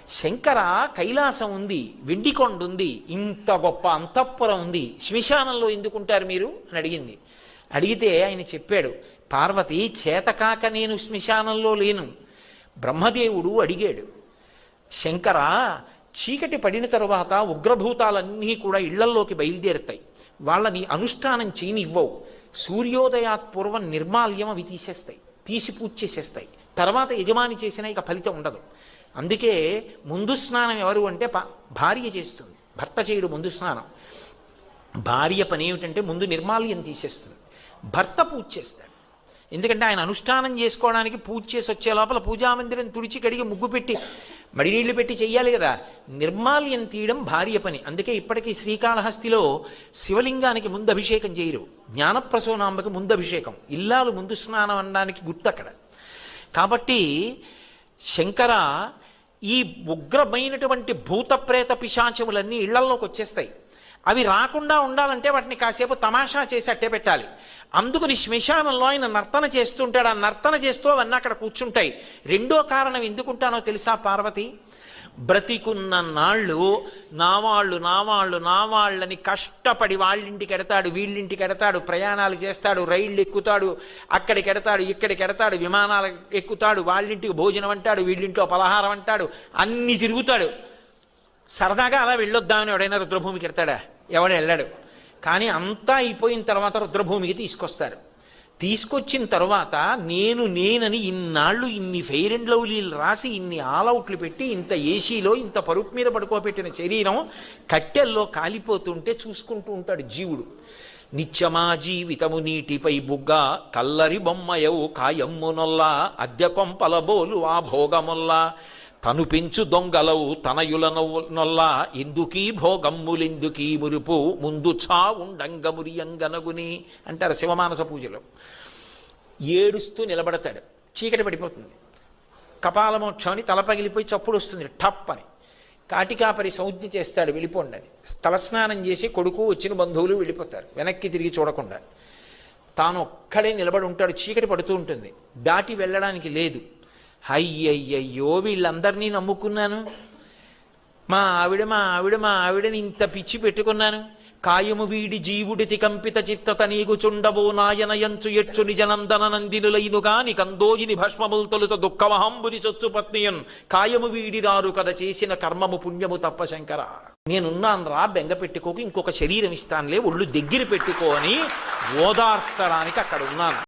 శంకర కైలాసం ఉంది, వెండికొండ ఉంది, ఇంత గొప్ప అంతఃపురం ఉంది, శ్మశానంలో ఎందుకుంటారు మీరు అని అడిగింది. అడిగితే ఆయన చెప్పాడు, పార్వతి చేతకాక నేను శ్మశానంలో లేను. బ్రహ్మదేవుడు అడిగాడు, శంకర చీకటి పడిన తరువాత ఉగ్రభూతాలన్నీ కూడా ఇళ్లల్లోకి బయలుదేరుతాయి, వాళ్ళని అనుష్ఠానం చేయనివ్వవు, సూర్యోదయాత్ పూర్వం నిర్మాల్యం అవి తీసేస్తాయి, తీసి పూజ చేసేస్తాయి, తర్వాత యజమాని చేసినా ఇక ఫలితం ఉండదు. అందుకే ముందు స్నానం ఎవరు అంటే భార్య చేస్తుంది, భర్త చేయడు ముందు స్నానం. భార్య పని ఏమిటంటే ముందు నిర్మాల్యం తీసేస్తుంది, భర్త పూజ చేస్తాడు. ఎందుకంటే ఆయన అనుష్ఠానం చేసుకోవడానికి పూజ చేసి వచ్చే లోపల పూజామందిరం తుడిచి కడిగి ముగ్గు పెట్టి మడినీళ్లు పెట్టి చెయ్యాలి కదా. నిర్మాల్యం తీయడం భార్య పని. అందుకే ఇప్పటికీ శ్రీకాళహస్తిలో శివలింగానికి ముందు అభిషేకం చేయరు, జ్ఞానప్రసూనాంబకి ముందు అభిషేకం, ఇల్లాలు ముందు స్నానం అనడానికి గుర్తు అక్కడ. కాబట్టి శంకర ఈ ఉగ్రమైనటువంటి భూత ప్రేత పిశాచములన్నీ ఇళ్లల్లోకి వచ్చేస్తాయి. అవి రాకుండా ఉండాలంటే వాటిని కాసేపు తమాషా చేసి అట్టే పెట్టాలి. అందుకని శ్మశానంలో ఆయన నర్తన చేస్తుంటాడు. ఆ నర్తన చేస్తూ అవన్నీ అక్కడ కూర్చుంటాయి. రెండో కారణం ఎందుకుంటానో తెలుసా పార్వతి? బ్రతికున్న నాళ్ళు నావాళ్ళని కష్టపడి వాళ్ళింటికి ఎడతాడు, వీళ్ళింటికి ఎడతాడు, ప్రయాణాలు చేస్తాడు, రైళ్ళు ఎక్కుతాడు, అక్కడికి ఎడతాడు, ఇక్కడికి ఎడతాడు, విమానాలు ఎక్కుతాడు, వాళ్ళింటికి భోజనం అంటాడు, వీళ్ళింట్లో పలహారం అంటాడు, అన్నీ తిరుగుతాడు. సరదాగా అలా వెళ్ళొద్దామని ఎవడైనా రుద్రభూమికి ఎడతాడా? ఎవడు వెళ్ళాడు. కానీ అంతా అయిపోయిన తర్వాత రుద్రభూమికి తీసుకొస్తాడు. తీసుకొచ్చిన తర్వాత నేనని ఇన్నాళ్ళు ఇన్ని ఫెయిర్ అండ్ లవ్లీలు రాసి, ఇన్ని ఆల్అవుట్లు పెట్టి, ఇంత ఏసీలో ఇంత పరుపు మీద పడుకోబెట్టిన శరీరం కట్టెల్లో కాలిపోతుంటే చూసుకుంటూ ఉంటాడు జీవుడు. నిత్యమా జీవితము నీటిపై బుగ్గ, కల్లరి బొమ్మయవు కాయమ్మునొల్లా, అద్దె కొంపలబోలు ఆ భోగముల్లా, తను పెంచు దొంగలవు తనయుల నొల్లా, ఎందుకీ భోగమ్ములెందుకీ మురుపు, ముందు చావుండంగమురియంగనగుని అంటారు శివమానస పూజలో. ఏడుస్తూ నిలబడతాడు, చీకటి పడిపోతుంది, కపాలమోక్షం అని తల పగిలిపోయి చప్పుడు వస్తుంది టప్ అని. కాటికాపరి సంజ్ఞ చేస్తాడు వెళ్ళిపోండి అని. తలస్నానం చేసి కొడుకు వచ్చిన బంధువులు వెళ్ళిపోతారు, వెనక్కి తిరిగి చూడకుండా. తాను ఒక్కడే నిలబడి ఉంటాడు, చీకటి పడుతూ ఉంటుంది, దాటి వెళ్ళడానికి లేదు. అయ్యయ్యయ్యో వీళ్ళందరినీ నమ్ముకున్నాను, మా ఆవిడని ఇంత పిచ్చి పెట్టుకున్నాను, కాయము వీడి జీవుడితి కంపిత చిత్తత నీకు చుండబో నాయనయంచు ఎచ్చు నిజనందన నందినులైనుగా నికందోయిని భస్మముల్ తొలుత దుఃఖమహంబుని సొచ్చు పత్నియన్, కాయము వీడి రారు కథ చేసిన కర్మము పుణ్యము తప్ప శంకర. నేనున్నాను రా, బెంగ పెట్టుకోకు, ఇంకొక శరీరం ఇస్తానులే, ఒళ్ళు దగ్గర పెట్టుకో అని ఓదార్చడానికి అక్కడ ఉన్నాను.